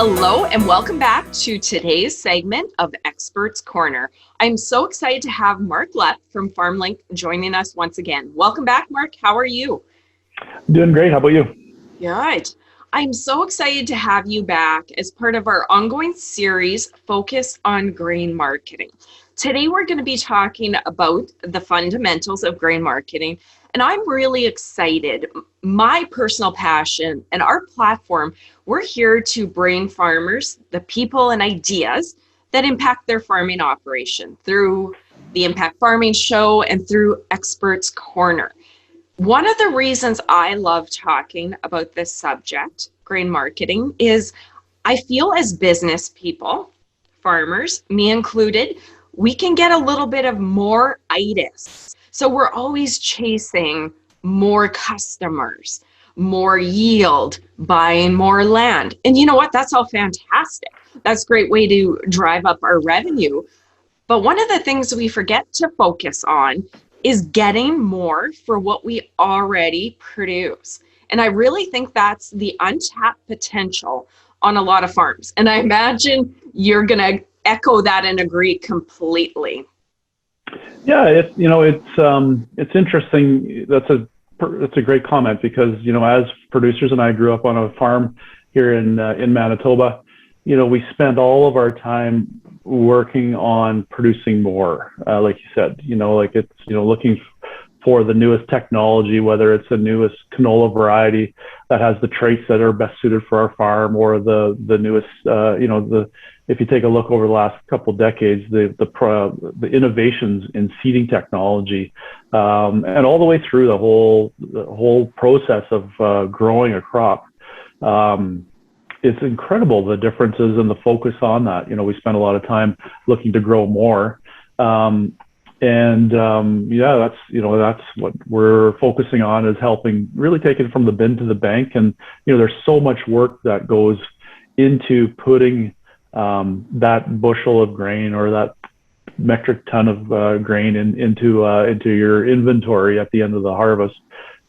Hello and welcome back to today's segment of Experts Corner. I'm so excited to have Mark Lepp from FarmLink joining us once again. Welcome back, Mark. How are you? Doing great. How about you? Good. I'm so excited to have you back as part of our ongoing series focused on grain marketing. Today, we're going to be talking about the fundamentals of grain marketing, and I'm really excited. My personal passion and our platform, we're here to bring farmers the people and ideas that impact their farming operation through the Impact Farming Show and through Experts Corner. One of the reasons I love talking about this subject, grain marketing, is I feel as business people, farmers, me included, we can get a little bit of more itis. So we're always chasing more customers, more yield, buying more land. And you know what? That's all fantastic. That's a great way to drive up our revenue. But one of the things we forget to focus on is getting more for what we already produce. And I really think that's the untapped potential on a lot of farms. And I imagine you're going to echo that and agree completely. Yeah, it's interesting. That's a great comment because as producers, and I grew up on a farm here in Manitoba. We spend all of our time working on producing more, like you said. It's looking for the newest technology, whether it's the newest canola variety that has the traits that are best suited for our farm, or the newest if you take a look over the last couple of decades, the innovations in seeding technology, and all the way through the whole process of growing a crop. It's incredible the differences and the focus on that. We spend a lot of time looking to grow more. That's what we're focusing on, is helping really take it from the bin to the bank. And, there's so much work that goes into putting that bushel of grain or that metric ton of grain into your inventory at the end of the harvest.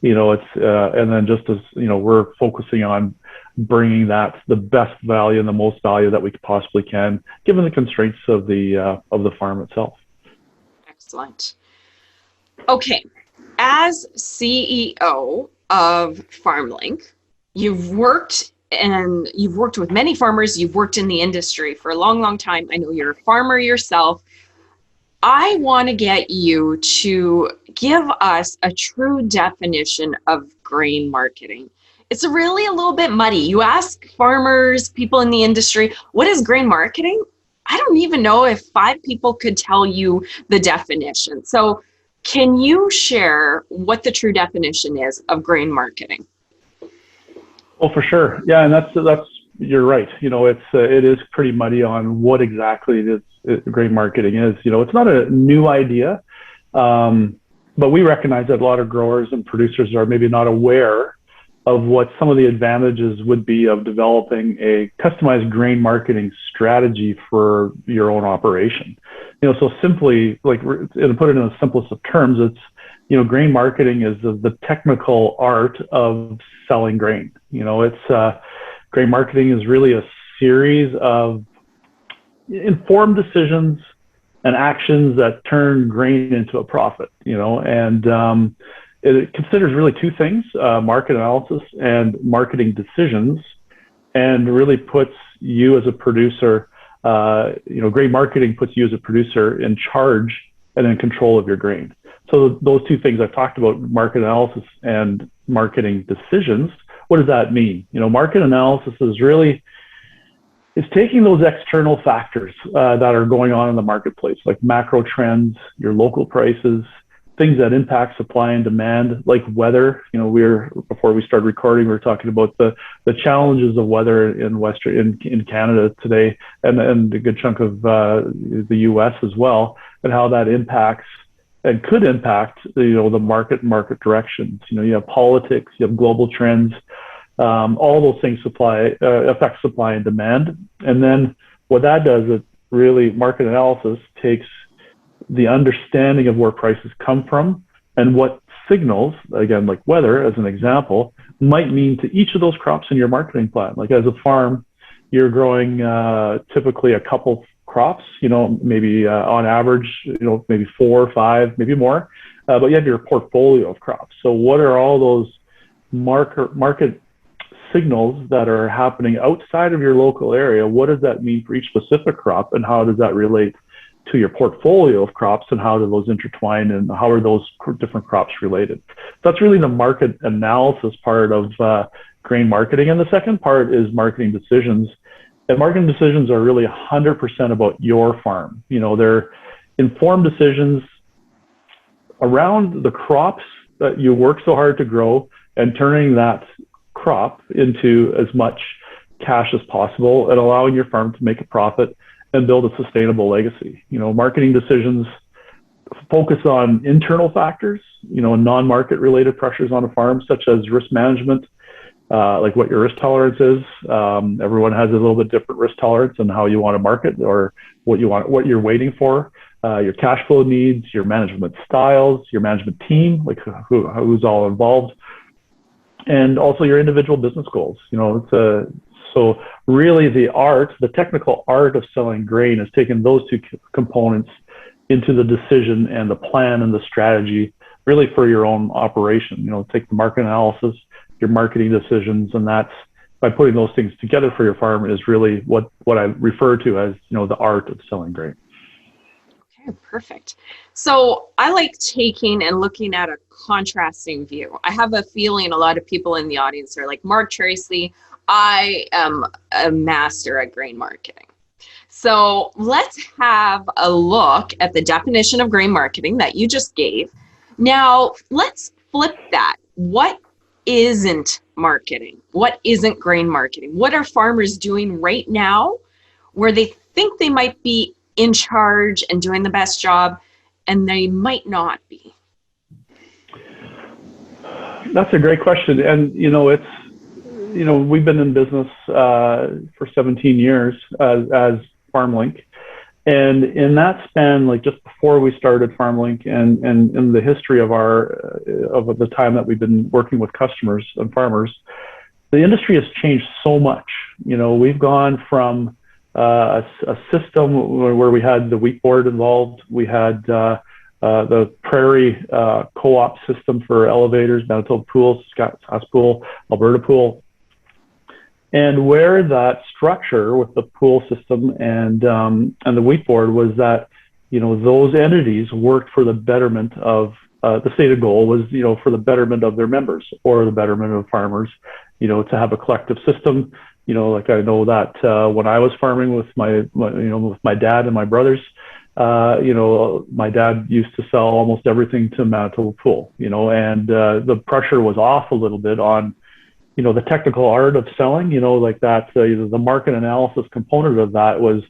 And then just as, we're focusing on bringing that the best value and the most value that we possibly can, given the constraints of the farm itself. Excellent. Okay, as CEO of FarmLink, you've worked with many farmers. You've worked in the industry for a long, long time. I know you're a farmer yourself. I want to get you to give us a true definition of grain marketing. It's really a little bit muddy. You ask farmers, people in the industry, what is grain marketing? I don't even know if 5 people could tell you the definition. So can you share what the true definition is of grain marketing? Oh, for sure. Yeah, and that's you're right. It is pretty muddy on what exactly grain marketing is. It's not a new idea, but we recognize that a lot of growers and producers are maybe not aware of what some of the advantages would be of developing a customized grain marketing strategy for your own operation. So simply, to put it in the simplest of terms, it's, grain marketing is the technical art of selling grain. Grain marketing is really a series of informed decisions and actions that turn grain into a profit, and it considers really 2 things, market analysis and marketing decisions, and really puts you as a producer, grain marketing puts you as a producer in charge and in control of your grain. So those 2 things I've talked about, market analysis and marketing decisions. What does that mean? Market analysis is really, it's taking those external factors that are going on in the marketplace, like macro trends, your local prices, things that impact supply and demand, like weather. Before we started recording, we were talking about the challenges of weather in Canada today, and a good chunk of the U.S. as well, and how that impacts and could impact the market directions. You have politics, you have global trends, all those things affect supply and demand. And then what that does is really, market analysis takes the understanding of where prices come from and what signals, again, like weather as an example, might mean to each of those crops in your marketing plan. Like as a farm, you're growing typically a couple crops, maybe on average, maybe 4 or 5, maybe more, but you have your portfolio of crops. So what are all those market signals that are happening outside of your local area? What does that mean for each specific crop, and how does that relate to your portfolio of crops, and how do those intertwine, and how are those different crops related? That's really the market analysis part of grain marketing. And the second part is marketing decisions. And marketing decisions are really 100% about your farm. They're informed decisions around the crops that you work so hard to grow, and turning that crop into as much cash as possible and allowing your farm to make a profit and build a sustainable legacy. Marketing decisions focus on internal factors, non-market related pressures on a farm, such as risk management, like what your risk tolerance is. Everyone has a little bit different risk tolerance and how you want to market, or what you're waiting for. Your cash flow needs, your management styles, your management team, like who's all involved, and also your individual business goals. So really the technical art of selling grain is taking those two components into the decision and the plan and the strategy, really for your own operation. Take the market analysis, your marketing decisions, and that's by putting those things together for your farm is really what I refer to as, the art of selling grain. Okay, perfect. So I like taking and looking at a contrasting view. I have a feeling a lot of people in the audience are like, Mark, Tracy, I am a master at grain marketing. So let's have a look at the definition of grain marketing that you just gave. Now, let's flip that. What isn't marketing? What isn't grain marketing? What are farmers doing right now where they think they might be in charge and doing the best job, and they might not be? That's a great question. And, we've been in business for 17 years as FarmLink. And in that span, like just before we started FarmLink, and in the history of the time that we've been working with customers and farmers, the industry has changed so much. We've gone from a system where we had the wheat board involved. We had the prairie co-op system for elevators, Manitoba Pool, Saskatchewan Pool, Alberta Pool. And where that structure with the pool system and the wheat board was that, those entities worked for the betterment of the stated goal was, for the betterment of their members or the betterment of farmers, to have a collective system. Like I know that when I was farming with my dad and my brothers, my dad used to sell almost everything to Manitoba Pool, and the pressure was off a little bit on, the technical art of selling, like that, the market analysis component of that was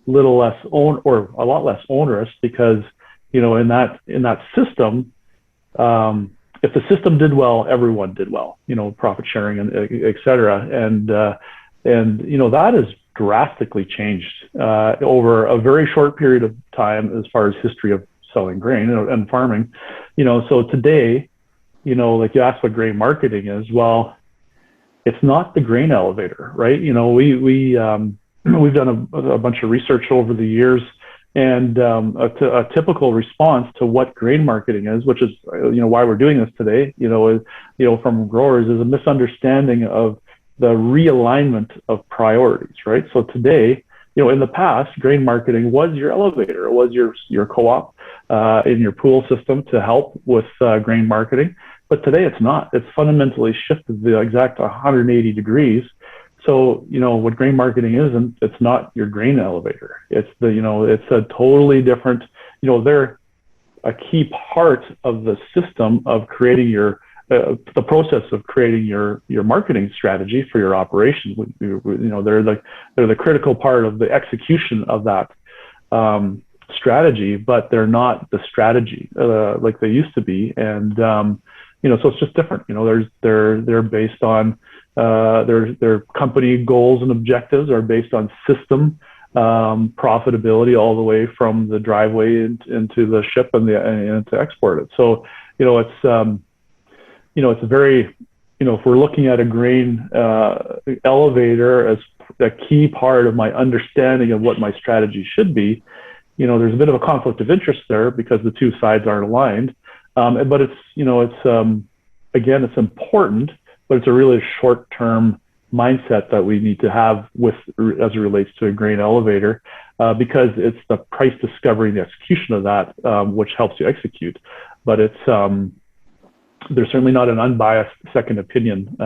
a lot less onerous because, in that system, if the system did well, everyone did well, profit sharing and et cetera. And that has drastically changed over a very short period of time as far as history of selling grain and farming. So today, like you asked what grain marketing is, well, it's not the grain elevator, right? We've done a bunch of research over the years, and a typical response to what grain marketing is, which is why we're doing this today, from growers, is a misunderstanding of the realignment of priorities, right? So today, in the past, grain marketing was your elevator, it was your co-op in your pool system to help with grain marketing. But today it's not. It's fundamentally shifted the exact 180 degrees. So, what grain marketing isn't, it's not your grain elevator. It's it's a totally different, they're a key part of the system of creating the process of creating your marketing strategy for your operation. They're the critical part of the execution of that strategy, but they're not the strategy like they used to be. And so it's just different. They're based on their company goals and objectives are based on system profitability all the way from the driveway into the ship and to export it. So it's very, if we're looking at a grain elevator as a key part of my understanding of what my strategy should be, there's a bit of a conflict of interest there because the two sides aren't aligned. But again, it's important, but it's a really short-term mindset that we need to have as it relates to a grain elevator, because it's the price discovery and the execution of that which helps you execute. But there's certainly not an unbiased second opinion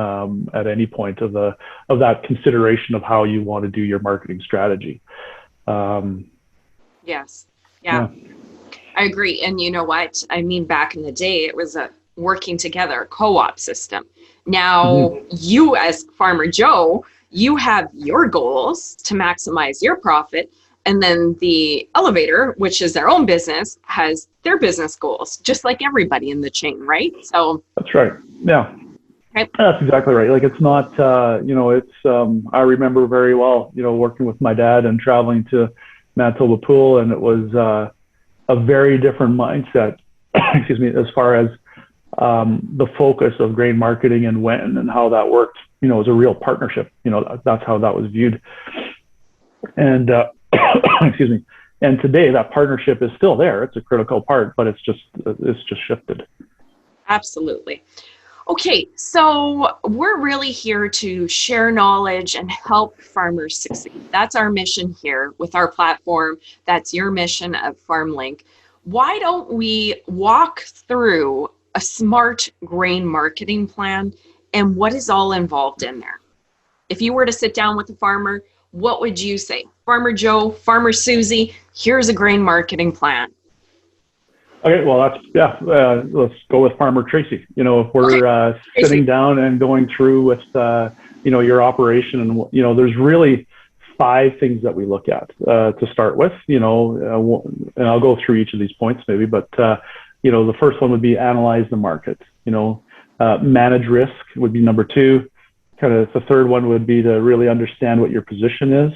at any point of that consideration of how you want to do your marketing strategy. Yes. Yeah. I agree. And you know what? I mean, back in the day, it was a working together co-op system. Now, you as Farmer Joe, you have your goals to maximize your profit. And then the elevator, which is their own business, has their business goals, just like everybody in the chain, right? So that's right. Yeah. Okay. That's exactly right. Like, it's not, I remember very well, working with my dad and traveling to Manitoba Pool, and it was a very different mindset, excuse me, as far as the focus of grain marketing and when and how that worked, as a real partnership. That's how that was viewed. And excuse me. And today that partnership is still there. It's a critical part, but it's just shifted. Absolutely. Okay, so we're really here to share knowledge and help farmers succeed. That's our mission here with our platform. That's your mission of FarmLink. Why don't we walk through a smart grain marketing plan and what is all involved in there? If you were to sit down with a farmer, what would you say? Farmer Joe, Farmer Susie, here's a grain marketing plan. Okay, well, let's go with Farmer Tracy. If we're sitting down and going through with, your operation, and, there's really 5 things that we look at to start with, and I'll go through each of these points maybe, but, the first one would be analyze the market, manage risk would be number 2. Kind of the third one would be to really understand what your position is.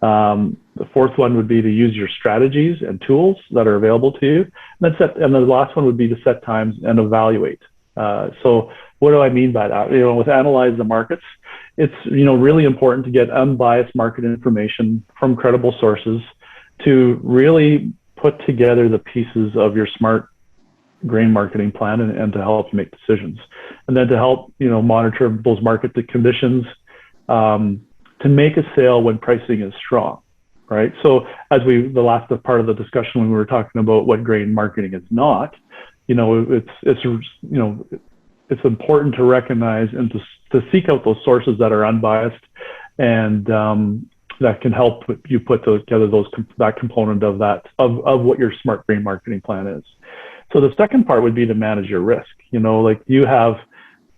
The fourth one would be to use your strategies and tools that are available to you. And the last one would be to set times and evaluate. So what do I mean by that? With analyze the markets, it's, really important to get unbiased market information from credible sources to really put together the pieces of your smart grain marketing plan and to help you make decisions. And then to help, monitor those market conditions, to make a sale when pricing is strong, right? So as the last part of the discussion when we were talking about what grain marketing is not, it's important to recognize and to seek out those sources that are unbiased and that can help you put together that component of what your smart grain marketing plan is. So the second part would be to manage your risk. Like you have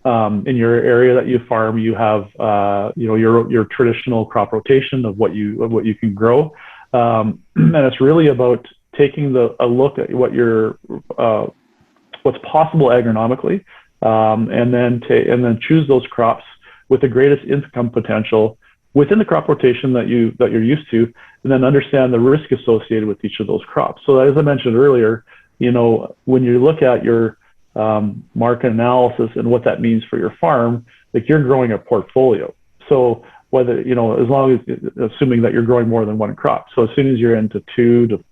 in your area that you farm, you have your traditional crop rotation of what you can grow, and it's really about taking a look at what's possible agronomically, and then choose those crops with the greatest income potential within the crop rotation that you're used to, and then understand the risk associated with each of those crops. So as I mentioned earlier, when you look at your market analysis and what that means for your farm, like you're growing a portfolio. So whether, as long as, assuming that you're growing more than one crop. So as soon as you're into 2 to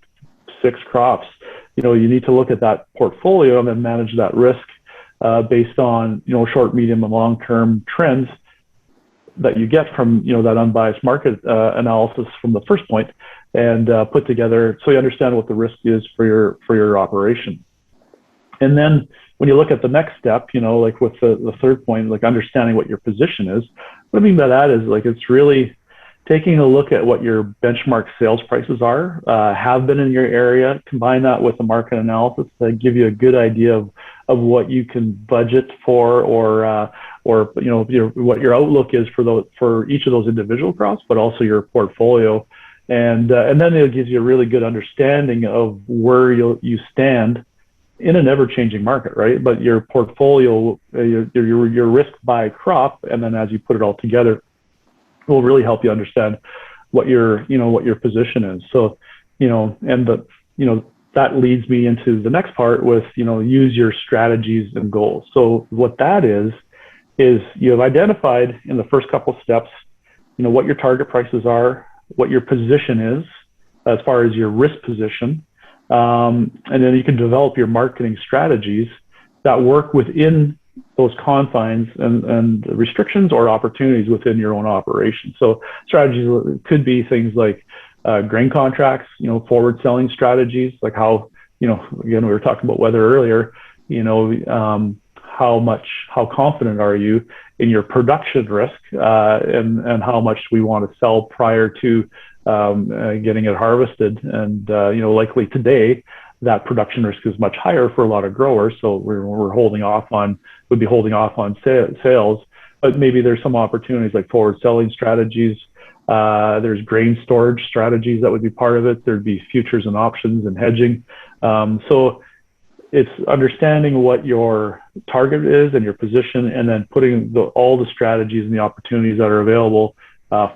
6 crops, you need to look at that portfolio and then manage that risk based on, short, medium, and long-term trends that you get from, that unbiased market analysis from the first point, and put together so you understand what the risk is for your operation. And then when you look at the next step, like with the third point, like understanding what your position is, what I mean by that is like it's really taking a look at what your benchmark sales prices are, have been in your area, combine that with the market analysis to give you a good idea of what you can budget for, or what your outlook is for each of those individual crops, but also your portfolio. And then it gives you a really good understanding of where you stand in an ever-changing market, right? But your portfolio, your risk by crop, and then as you put it all together, will really help you understand what your position is. So, that leads me into the next part with, use your strategies and goals. So what that is you have identified in the first couple of steps what your target prices are, what your position is as far as your risk position. And then you can develop your marketing strategies that work within those confines and restrictions or opportunities within your own operation. So strategies could be things like grain contracts, forward selling strategies, like how, again, we were talking about weather earlier, how confident are you in your production risk, and how much we want to sell prior to getting it harvested. And, likely today, that production risk is much higher for a lot of growers. So we'd be holding off on sales, but maybe there's some opportunities like forward selling strategies. There's grain storage strategies that would be part of it. There'd be futures and options and hedging. So it's understanding what your target is and your position, and then putting all the strategies and the opportunities that are available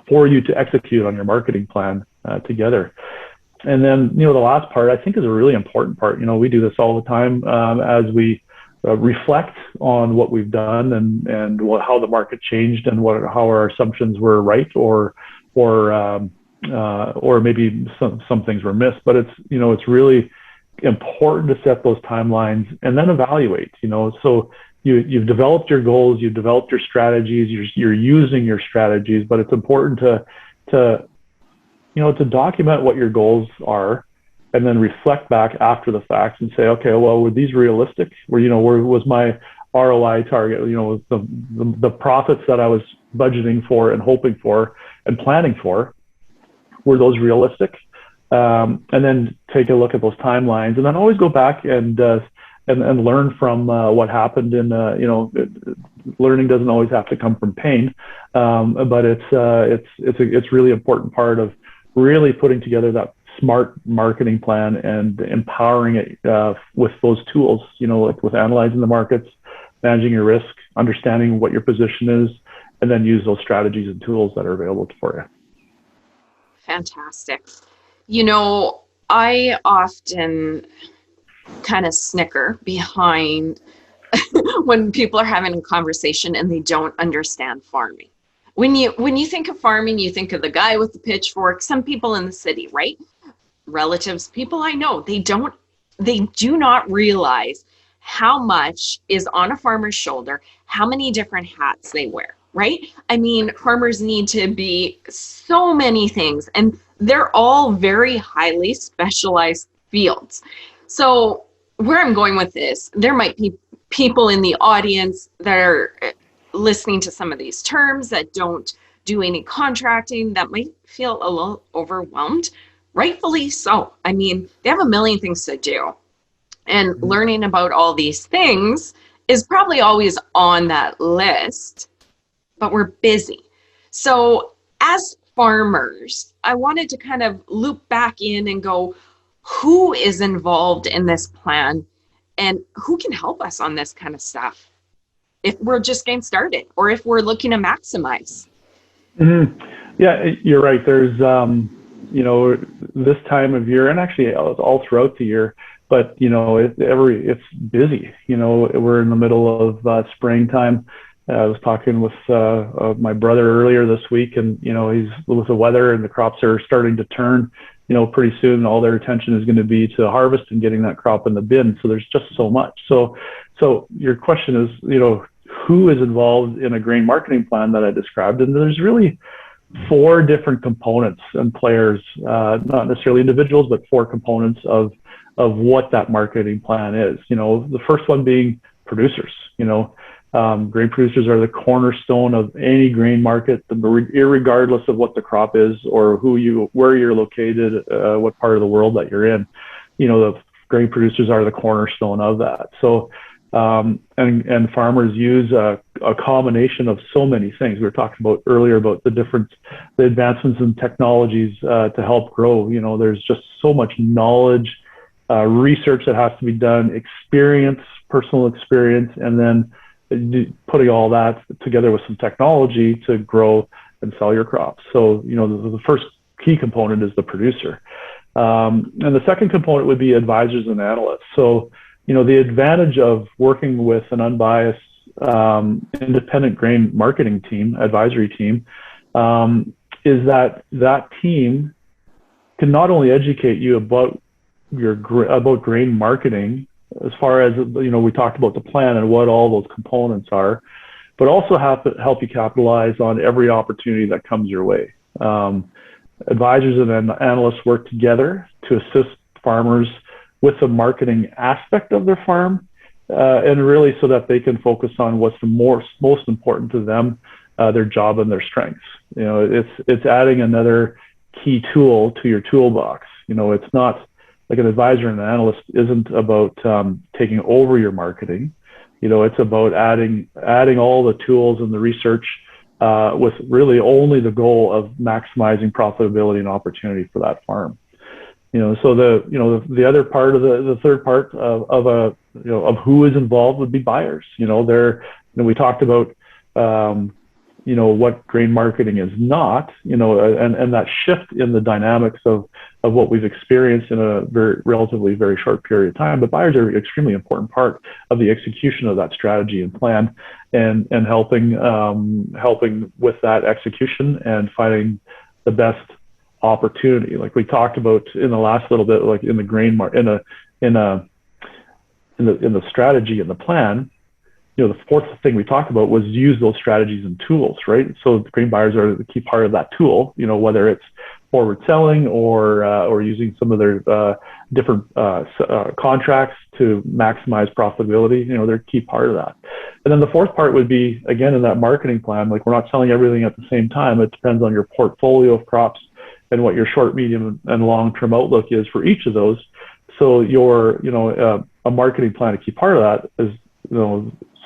for you to execute on your marketing plan together. And then, the last part I think is a really important part. We do this all the time as we reflect on what we've done and how the market changed and how our assumptions were right or maybe some things were missed. But it's really important to set those timelines and then evaluate. So you've developed your goals, you've developed your strategies, you're using your strategies, but it's important to document what your goals are, and then reflect back after the fact and say, okay, well, were these realistic? Was my ROI target, the profits that I was budgeting for and hoping for and planning for, were those realistic? And then take a look at those timelines, and then always go back and learn from what happened. Learning doesn't always have to come from pain, but it's really important part of really putting together that smart marketing plan and empowering it with those tools, like with analyzing the markets, managing your risk, understanding what your position is, and then use those strategies and tools that are available for you. Fantastic. I often kind of snicker behind when people are having a conversation and they don't understand farming. When you think of farming, you think of the guy with the pitchfork. Some people in the city, right? Relatives, people I know, they do not realize how much is on a farmer's shoulder, how many different hats they wear, right? I mean, farmers need to be so many things, and they're all very highly specialized fields. So where I'm going with this, there might be people in the audience that are listening to some of these terms that don't do any contracting, that might feel a little overwhelmed, rightfully so. I mean, they have a million things to do. And learning about all these things is probably always on that list, but we're busy. So as farmers, I wanted to kind of loop back in and go, who is involved in this plan and who can help us on this kind of stuff if we're just getting started or if we're looking to maximize? Mm-hmm. Yeah, you're right. There's, this time of year, and actually all throughout the year, but, it's busy. We're in the middle of springtime. I was talking with my brother earlier this week, and, he's with the weather and the crops are starting to turn. Pretty soon all their attention is going to be to harvest and getting that crop in the bin. So there's just so much. So your question is, who is involved in a grain marketing plan that I described? And there's really 4 different components and players, not necessarily individuals, but 4 components of what that marketing plan is. The first one being producers. Grain producers are the cornerstone of any grain market, irregardless of what the crop is or where you're located, what part of the world that you're in. The grain producers are the cornerstone of that. So, and farmers use a combination of so many things. We were talking about earlier about the advancements in technologies to help grow. There's just so much knowledge, research that has to be done, personal experience, and then putting all that together with some technology to grow and sell your crops. So, the first key component is the producer. And the second component would be advisors and analysts. So, the advantage of working with an unbiased, independent grain marketing team, advisory team, is that team can not only educate you about about grain marketing, as far as, we talked about the plan and what all those components are, but also help you capitalize on every opportunity that comes your way. Advisors and analysts work together to assist farmers with the marketing aspect of their farm, and really so that they can focus on what's the most important to them, their job and their strengths. It's adding another key tool to your toolbox. It's not like an advisor and an analyst isn't about taking over your marketing. It's about adding all the tools and the research, with really only the goal of maximizing profitability and opportunity for that farm. So the other part of the third part of who is involved would be buyers. We talked about what grain marketing is not, and that shift in the dynamics of what we've experienced in a relatively very short period of time. But buyers are an extremely important part of the execution of that strategy and plan, and helping with that execution and finding the best opportunity. Like we talked about in the last little bit, like in the grain in the strategy and the plan. The fourth thing we talked about was use those strategies and tools, right? So the grain buyers are the key part of that tool, whether it's forward selling or using some of their different contracts to maximize profitability. They're a key part of that. And then the fourth part would be, again, in that marketing plan, like we're not selling everything at the same time. It depends on your portfolio of crops and what your short, medium, and long-term outlook is for each of those. So a marketing plan, a key part of that is,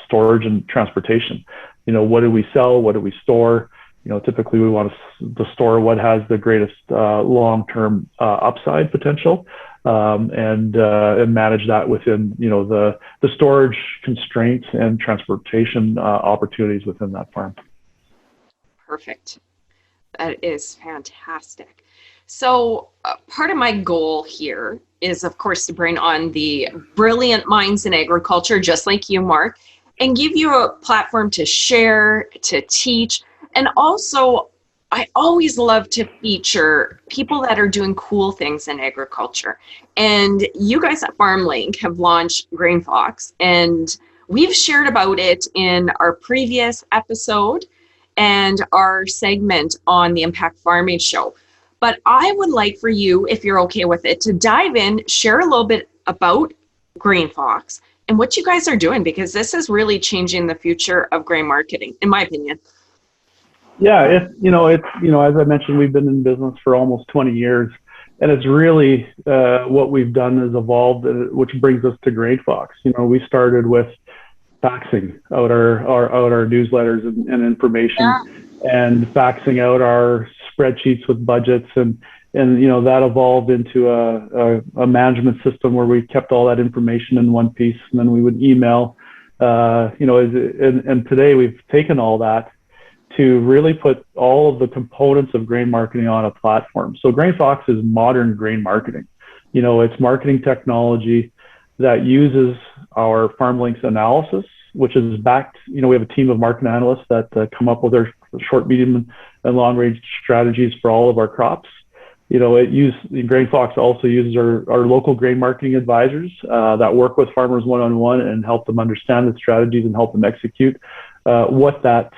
storage and transportation. What do we sell? What do we store? Typically we want to store what has the greatest long-term upside potential, and manage that within, the storage constraints and transportation opportunities within that farm. Perfect. That is fantastic. So part of my goal here is, of course, to bring on the brilliant minds in agriculture, just like you, Mark, and give you a platform to share, to teach. And also, I always love to feature people that are doing cool things in agriculture. And you guys at FarmLink have launched GrainFox, and we've shared about it in our previous episode and our segment on the Impact Farming Show. But I would like for you, if you're okay with it, to dive in, share a little bit about GrainFox and what you guys are doing, because this is really changing the future of grain marketing, in my opinion. Yeah, it's as I mentioned, we've been in business for almost 20 years, and it's really what we've done is evolved, which brings us to GrainFox. We started with faxing out our newsletters and information, and faxing out our spreadsheets with budgets, and that evolved into a management system where we kept all that information in one piece, and then we would email. And today we've taken all that to really put all of the components of grain marketing on a platform. So GrainFox is modern grain marketing. It's marketing technology that uses our FarmLink's analysis, which is backed. We have a team of market analysts that come up with our short, medium, and long range strategies for all of our crops. GrainFox also uses our local grain marketing advisors that work with farmers one-on-one and help them understand the strategies and help them execute what that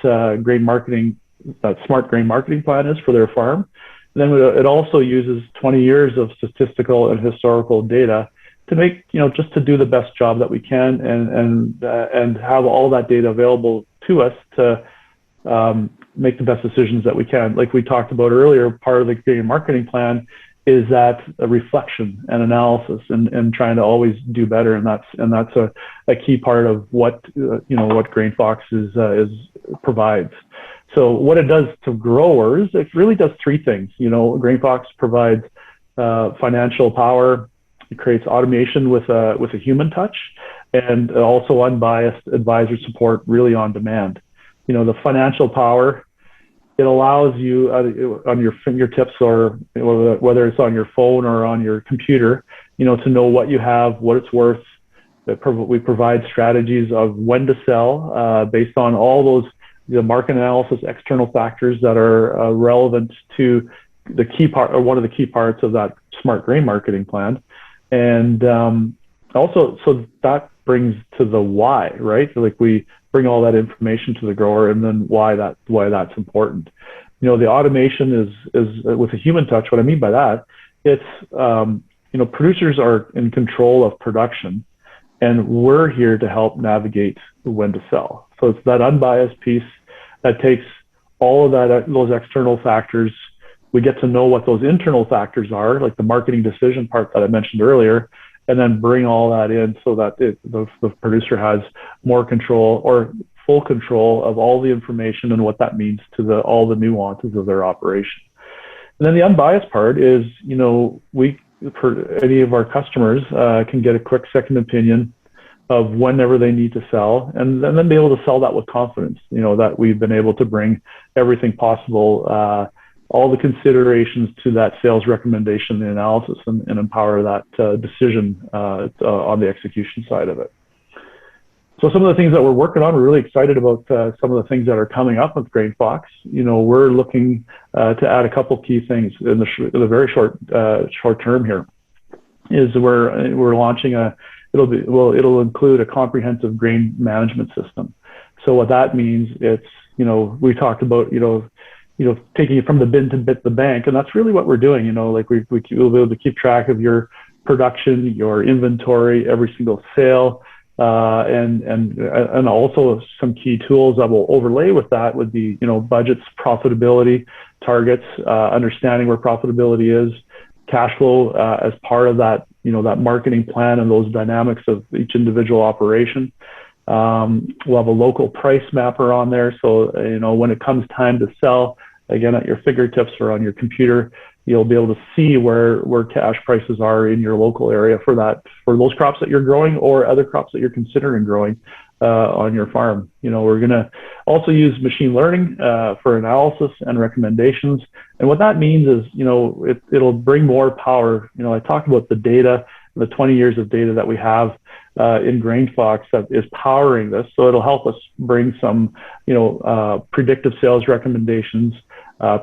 smart grain marketing plan is for their farm. And then it also uses 20 years of statistical and historical data to make, just to do the best job that we can, and have all that data available to us to make the best decisions that we can. Like we talked about earlier, part of the grain marketing plan is that a reflection and analysis, and trying to always do better, and that's a key part of what what GrainFox provides. So what it does to growers, it really does three things. GrainFox provides financial power. It creates automation with a human touch, and also unbiased advisor support, really on demand. The financial power, it allows you on your fingertips, or whether it's on your phone or on your computer, to know what you have, what it's worth. We provide strategies of when to sell based on all those the market analysis, external factors that are relevant to the key part, or one of the key parts of that smart grain marketing plan. And also, so that brings to the why, right? Like we bring all that information to the grower, and then why that's important. The automation is with a human touch. What I mean by that, it's producers are in control of production, and we're here to help navigate when to sell. So it's that unbiased piece that takes all of those external factors. We get to know what those internal factors are, like the marketing decision part that I mentioned earlier, and then bring all that in so that the producer has more control or full control of all the information and what that means to all the nuances of their operation. And then the unbiased part is, for any of our customers can get a quick second opinion of whenever they need to sell, and then be able to sell that with confidence, that we've been able to bring everything possible, all the considerations to that sales recommendation, the analysis, and empower that decision on the execution side of it. So some of the things that we're working on, we're really excited about some of the things that are coming up with GrainFox. We're looking to add a couple key things in the very short term here. Is we're launching it'll include a comprehensive grain management system. So what that means, it's we talked about taking it from the bin to the bank, and that's really what we're doing. Like we'll be able to keep track of your production, your inventory, every single sale. And also some key tools that will overlay with that would be, budgets, profitability, targets, understanding where profitability is, cash flow as part of that, that marketing plan and those dynamics of each individual operation. We'll have a local price mapper on there. So, when it comes time to sell, again, at your fingertips or on your computer, you'll be able to see where cash prices are in your local area for those crops that you're growing or other crops that you're considering growing on your farm. We're going to also use machine learning for analysis and recommendations. And what that means is, it'll bring more power. I talked about the data, the 20 years of data that we have in GrainFox that is powering this. So it'll help us bring some, predictive sales recommendations,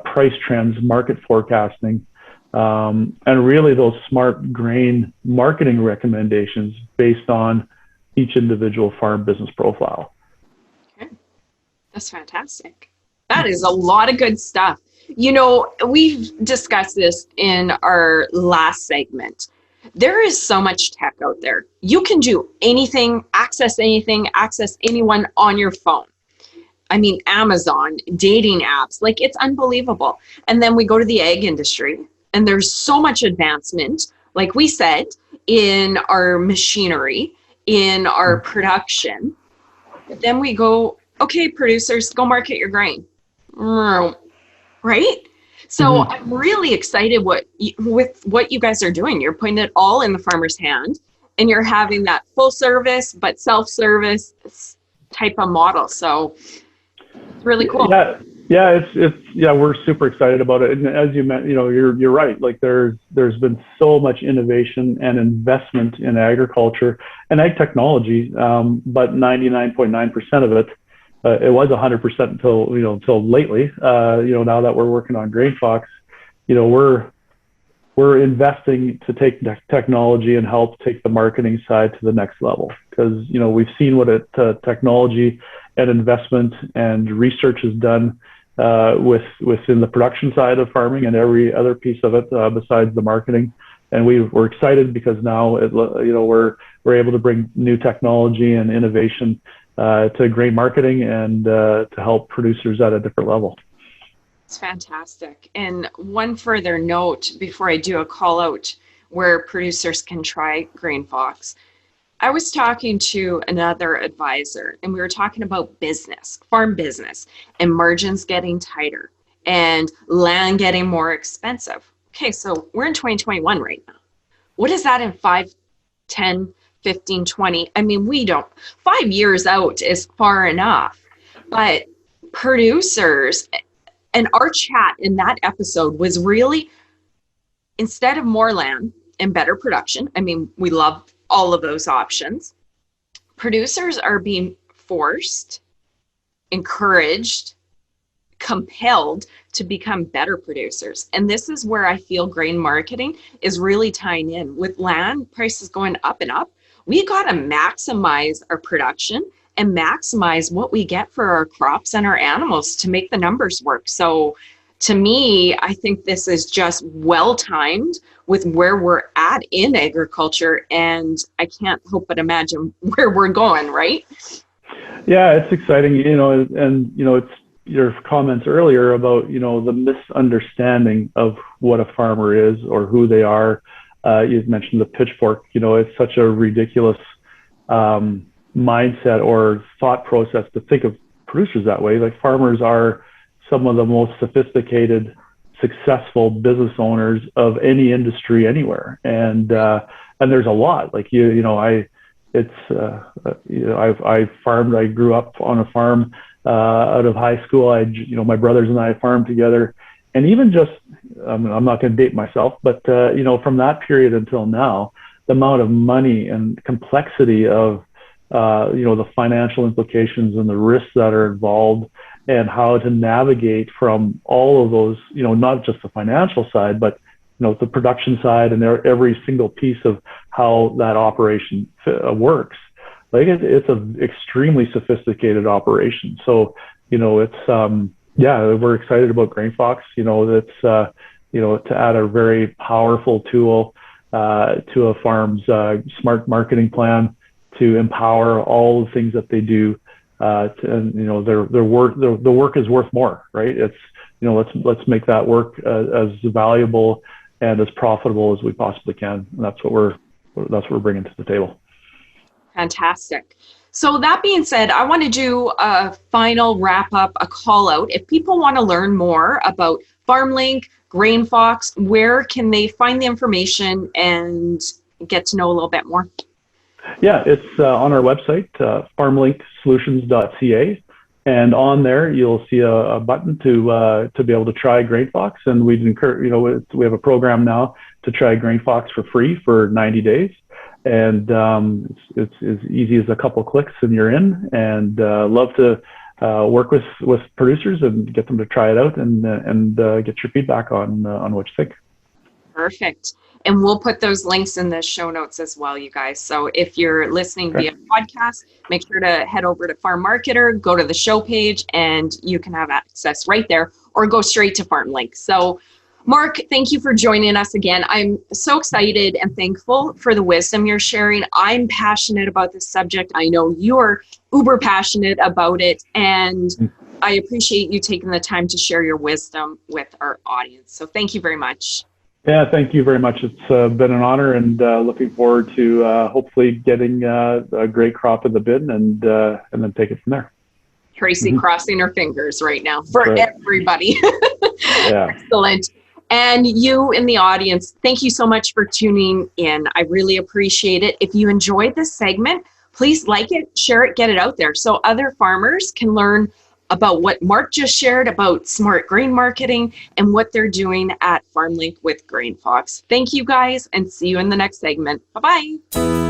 price trends, market forecasting, and really those smart grain marketing recommendations based on each individual farm business profile. Okay. That's fantastic. That is a lot of good stuff. We've discussed this in our last segment. There is so much tech out there. You can do anything, access anyone on your phone. I mean, Amazon, dating apps, like it's unbelievable. And then we go to the ag industry, and there's so much advancement, like we said, in our machinery, in our production. Then we go, okay, producers, go market your grain. Right? So I'm really excited with what you guys are doing. You're putting it all in the farmer's hand, and you're having that full service but self-service type of model. So it's really cool. Yeah, we're super excited about it. And as you meant, you're right. Like there's been so much innovation and investment in agriculture and ag technology, but 99.9% of it, it was 100% until lately. Now that we're working on GrainFox, we're investing to take technology and help take the marketing side to the next level, because we've seen what technology and investment and research has done within the production side of farming and every other piece of it besides the marketing. And we're excited because now we're able to bring new technology and innovation to grain marketing and to help producers at a different level. It's fantastic. And one further note before I do a call out where producers can try GrainFox. I was talking to another advisor, and we were talking about business, farm business, and margins getting tighter and land getting more expensive. Okay, so we're in 2021 right now. What is that in 5, 10, 15, 20? I mean, 5 years out is far enough. But producers, and our chat in that episode was really, instead of more land and better production, I mean, we love all of those options. Producers are being forced encouraged, compelled to become better producers. And this is where I feel grain marketing is really tying in. With land prices going up and up, we got to maximize our production and maximize what we get for our crops and our animals to make the numbers work. So to me, I think this is just well timed with where we're at in agriculture, and I can't help but imagine where we're going, right? Yeah, it's exciting, and it's your comments earlier about, the misunderstanding of what a farmer is or who they are. You've mentioned the pitchfork. It's such a ridiculous mindset or thought process to think of producers that way. Like, farmers are some of the most sophisticated, successful business owners of any industry anywhere, and there's a lot. Like I farmed. I grew up on a farm out of high school. My brothers and I farmed together, and even just, I'm not going to date myself, but from that period until now, the amount of money and complexity of the financial implications and the risks that are involved, and how to navigate from all of those, not just the financial side, but the production side and every single piece of how that operation works. Like, it's an extremely sophisticated operation. So, it's, we're excited about GrainFox. That's, to add a very powerful tool to a farm's smart marketing plan to empower all the things that they do. Their work, the work is worth more, right? It's, let's make that work as valuable and as profitable as we possibly can. And that's what we're bringing to the table. Fantastic. So that being said, I want to do a final wrap up, a call out. If people want to learn more about FarmLink, GrainFox, where can they find the information and get to know a little bit more? Yeah, it's on our website, farmlinksolutions.ca. And on there, you'll see a button to be able to try GrainFox. And we'd encourage, we have a program now to try GrainFox for free for 90 days. And it's as easy as a couple clicks and you're in. And love to work with producers and get them to try it out and get your feedback on what you think. Perfect. And we'll put those links in the show notes as well, you guys. So if you're listening via podcast, make sure to head over to Farm Marketer, go to the show page, and you can have access right there, or go straight to FarmLink. So Mark, thank you for joining us again. I'm so excited and thankful for the wisdom you're sharing. I'm passionate about this subject. I know you're uber passionate about it, and I appreciate you taking the time to share your wisdom with our audience. So thank you very much. Yeah, thank you very much. It's been an honor, and looking forward to hopefully getting a great crop in the bin and then take it from there. Tracy crossing her fingers right now for everybody. Yeah. Excellent. And you in the audience, thank you so much for tuning in. I really appreciate it. If you enjoyed this segment, please like it, share it, get it out there so other farmers can learn about what Mark just shared about smart grain marketing and what they're doing at FarmLink with GrainFox. Thank you guys, and see you in the next segment. Bye-bye.